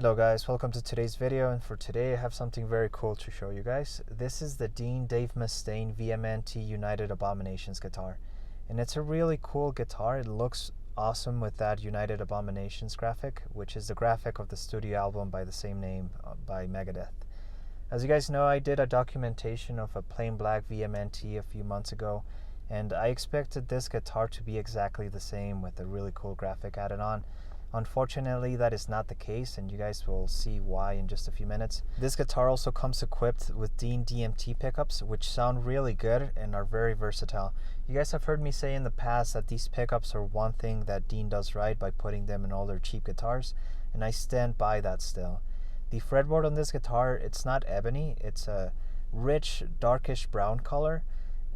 Hello guys, welcome to today's video, and for today I have something very cool to show you guys. This is the Dave Mustaine VMNT United Abominations guitar, and it's a really cool guitar. It looks awesome with that United Abominations graphic, which is the graphic of the studio album by the same name by Megadeth. As you guys know, I did a documentation of a plain black VMNT a few months ago, and I expected this guitar to be exactly the same with a really cool graphic added on. Unfortunately, that is not the case, and you guys will see why in just a few minutes. This guitar also comes equipped with Dean DMT pickups, which sound really good and are very versatile. You guys have heard me say in the past that these pickups are one thing that Dean does right by putting them in all their cheap guitars, and I stand by that still. The fretboard on this guitar, it's not ebony, it's a rich, darkish brown color,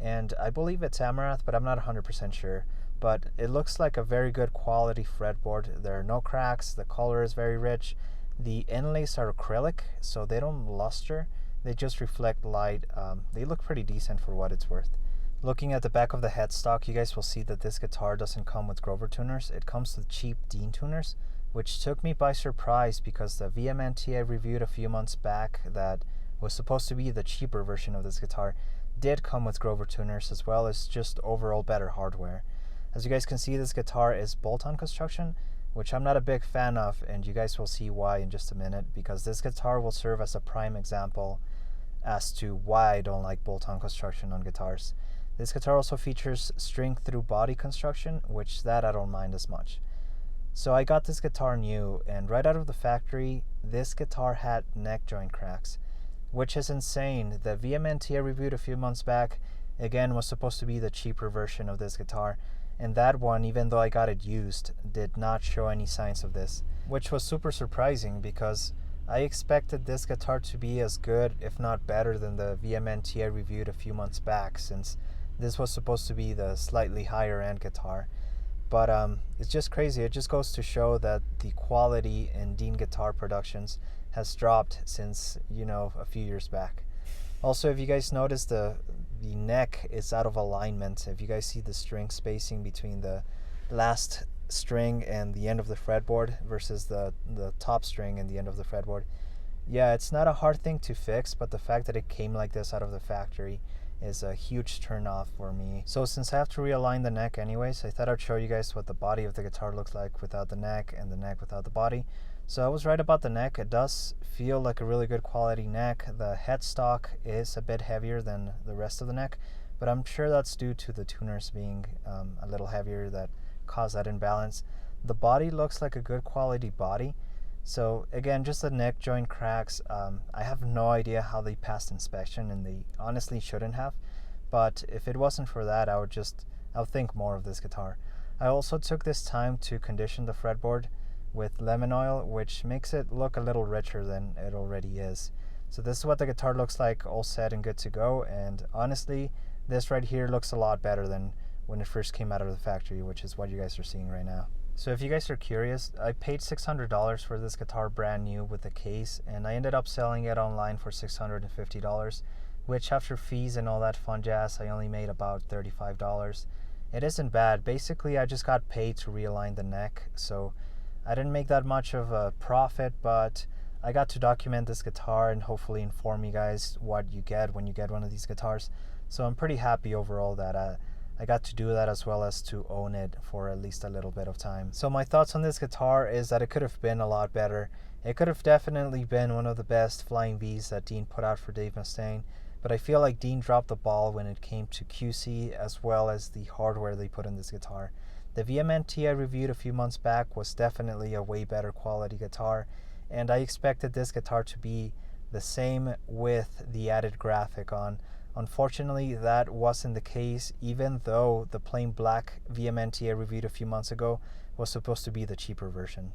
and I believe it's amaranth, but I'm not 100% sure. But it looks like a very good quality fretboard. There are no cracks, the color is very rich. The inlays are acrylic, so they don't luster, they just reflect light. They look pretty decent for what it's worth. Looking at the back of the headstock, you guys will see that this guitar doesn't come with Grover tuners. It comes with cheap Dean tuners, which took me by surprise because the VMNT I reviewed a few months back that was supposed to be the cheaper version of this guitar did come with Grover tuners, as well as just overall better hardware. As you guys can see, this guitar is bolt-on construction, which I'm not a big fan of, and you guys will see why in just a minute, because this guitar will serve as a prime example as to why I don't like bolt-on construction on guitars. This guitar also features string through body construction, which that I don't mind as much. So I got this guitar new, and right out of the factory, this guitar had neck joint cracks, which is insane. The VMNT I reviewed a few months back, again, was supposed to be the cheaper version of this guitar, and that one, even though I got it used, did not show any signs of this, which was super surprising because I expected this guitar to be as good, if not better, than the VMNT I reviewed a few months back, since this was supposed to be the slightly higher end guitar. But it's just crazy. It just goes to show that the quality in Dean guitar productions has dropped since, a few years back. Also, if you guys notice, the neck is out of alignment. If you guys see the string spacing between the last string and the end of the fretboard versus the top string and the end of the fretboard, yeah, it's not a hard thing to fix, but the fact that it came like this out of the factory is a huge turn off for me. So since I have to realign the neck anyways, I thought I'd show you guys what the body of the guitar looks like without the neck and the neck without the body. So I was right about the neck. It does feel like a really good quality neck. The headstock is a bit heavier than the rest of the neck, but I'm sure that's due to the tuners being a little heavier that cause that imbalance. The body looks like a good quality body. So again, just the neck joint cracks. I have no idea how they passed inspection, and they honestly shouldn't have. But if it wasn't for that, I would think more of this guitar. I also took this time to condition the fretboard with lemon oil, which makes it look a little richer than it already is. So this is what the guitar looks like all set and good to go, and honestly, this right here looks a lot better than when it first came out of the factory, which is what you guys are seeing right now. So if you guys are curious, I paid $600 for this guitar brand new with the case, and I ended up selling it online for $650, which after fees and all that fun jazz, I only made about $35. It isn't bad. Basically, I just got paid to realign the neck, so I didn't make that much of a profit, but I got to document this guitar and hopefully inform you guys what you get when you get one of these guitars. So I'm pretty happy overall that I got to do that, as well as to own it for at least a little bit of time. So my thoughts on this guitar is that it could have been a lot better. It could have definitely been one of the best flying Vs that Dean put out for Dave Mustaine, but I feel like Dean dropped the ball when it came to QC as well as the hardware they put in this guitar. The VMNT I reviewed a few months back was definitely a way better quality guitar, and I expected this guitar to be the same with the added graphic on. Unfortunately, that wasn't the case, even though the plain black VMNT I reviewed a few months ago was supposed to be the cheaper version.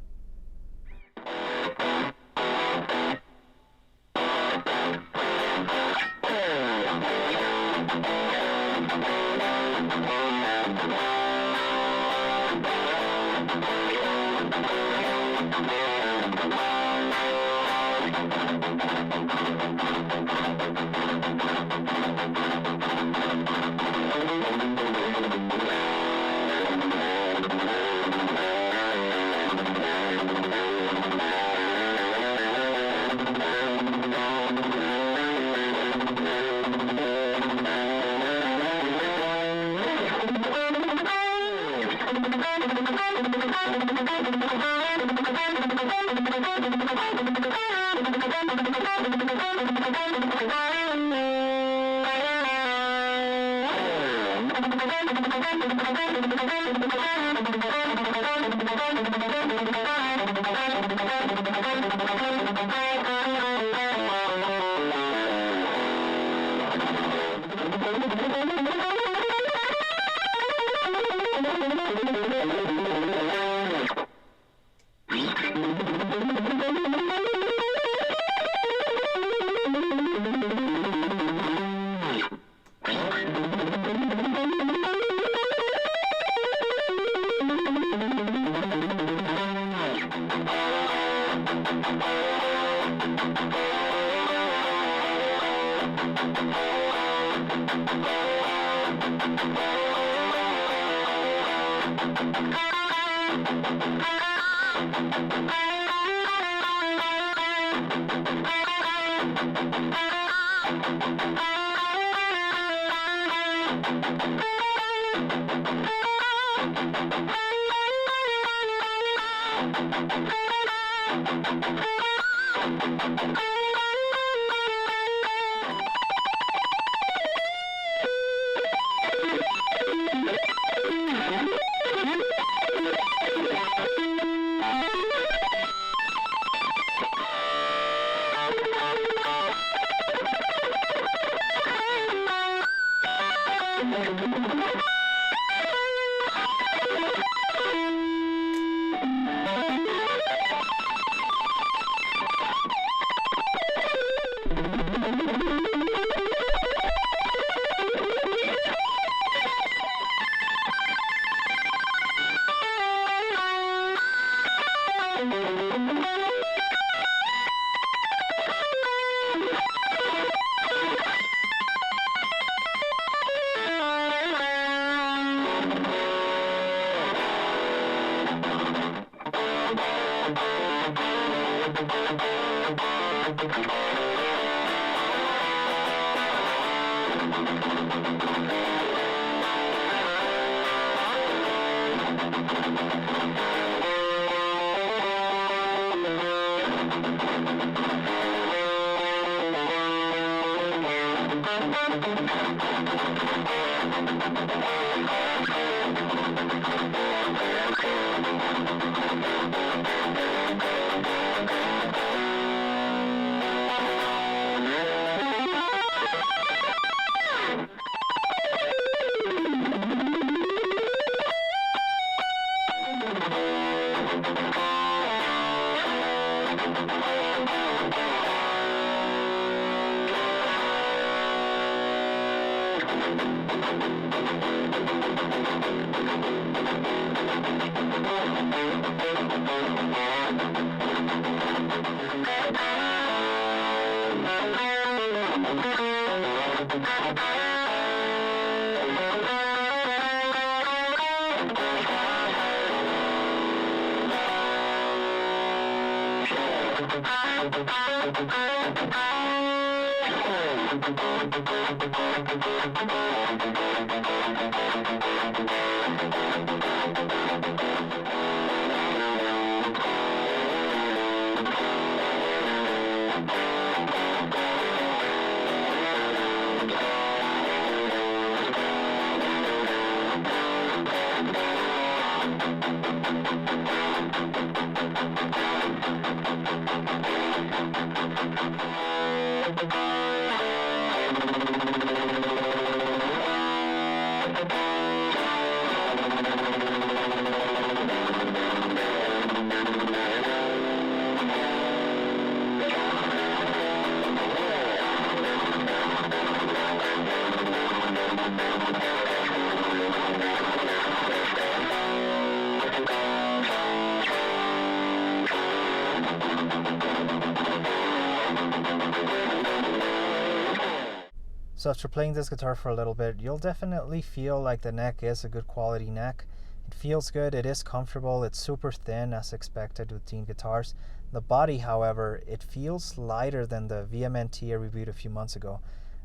So after playing this guitar for a little bit, you'll definitely feel like the neck is a good quality neck. It feels good, it is comfortable, it's super thin as expected with teen guitars. The body, however, it feels lighter than the VMNT I reviewed a few months ago.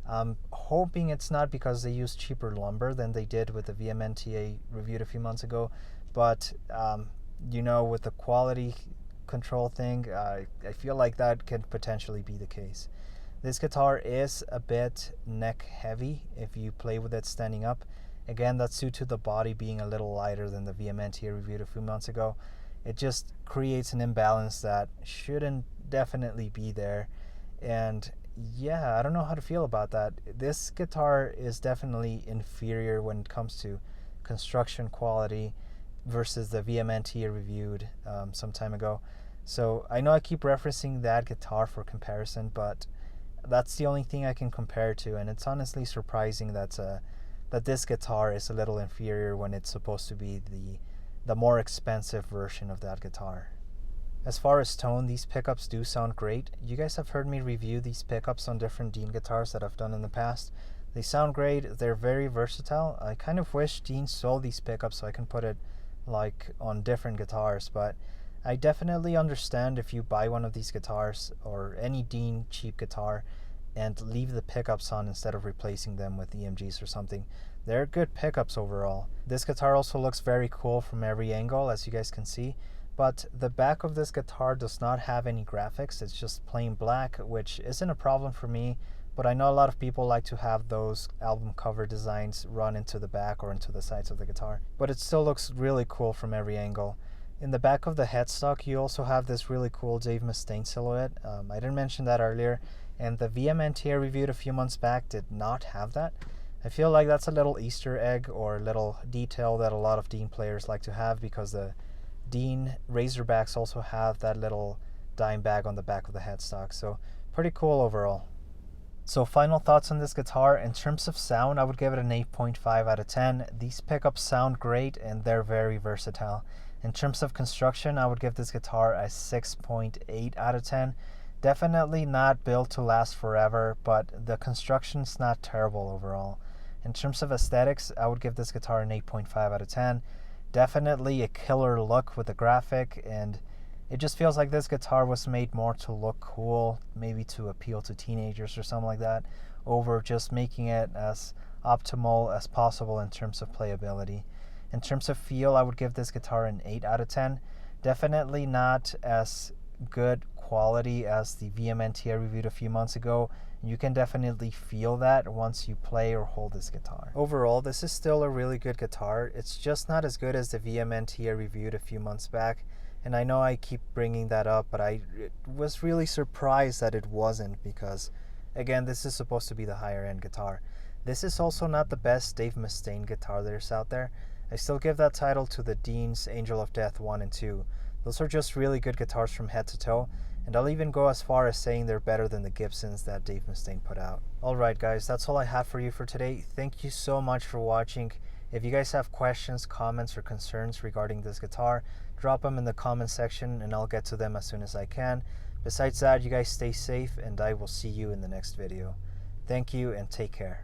I'm hoping it's not because they use cheaper lumber than they did with the VMNT I reviewed a few months ago, but you know, with the quality control thing, I feel like that can potentially be the case. This guitar is a bit neck heavy if you play with it standing up. Again, that's due to the body being a little lighter than the VMNT I reviewed a few months ago. it just creates an imbalance that shouldn't definitely be there. And yeah, I don't know how to feel about that. This guitar is definitely inferior when it comes to construction quality versus the VMNT I reviewed some time ago. So I know I keep referencing that guitar for comparison, but that's the only thing I can compare to, and it's honestly surprising that this guitar is a little inferior when it's supposed to be the more expensive version of that guitar. As far as tone, these pickups do sound great. You guys have heard me review these pickups on different Dean guitars that I've done in the past. They sound great, they're very versatile. I kind of wish Dean sold these pickups so I can put it like on different guitars, but I definitely understand if you buy one of these guitars or any Dean cheap guitar and leave the pickups on instead of replacing them with EMGs or something. They're good pickups overall. This guitar also looks very cool from every angle, as you guys can see, but the back of this guitar does not have any graphics. It's just plain black, which isn't a problem for me, but I know a lot of people like to have those album cover designs run into the back or into the sides of the guitar, but it still looks really cool from every angle. In the back of the headstock, you also have this really cool Dave Mustaine silhouette. I didn't mention that earlier, and the VMNT I reviewed a few months back did not have that. I feel like that's a little Easter egg or little detail that a lot of Dean players like to have, because the Dean Razorbacks also have that little dime bag on the back of the headstock. So pretty cool overall. So final thoughts on this guitar. In terms of sound, I would give it an 8.5 out of 10. These pickups sound great and they're very versatile. In terms of construction, I would give this guitar a 6.8 out of 10. Definitely not built to last forever, but the construction's not terrible overall. In terms of aesthetics, I would give this guitar an 8.5 out of 10. Definitely a killer look with the graphic, and it just feels like this guitar was made more to look cool, maybe to appeal to teenagers or something like that, over just making it as optimal as possible in terms of playability. In terms of feel, I would give this guitar an 8 out of 10. Definitely not as good quality as the VMNT I reviewed a few months ago. You can definitely feel that once you play or hold this guitar. Overall, this is still a really good guitar. It's just not as good as the VMNT I reviewed a few months back. And I know I keep bringing that up, but I was really surprised that it wasn't, because again, this is supposed to be the higher end guitar. This is also not the best Dave Mustaine guitar there's out there. I still give that title to the Dean's Angel of Death 1 and 2. Those are just really good guitars from head to toe, and I'll even go as far as saying they're better than the Gibsons that Dave Mustaine put out. Alright guys, that's all I have for you for today. Thank you so much for watching. If you guys have questions, comments, or concerns regarding this guitar, drop them in the comment section and I'll get to them as soon as I can. Besides that, you guys stay safe and I will see you in the next video. Thank you and take care.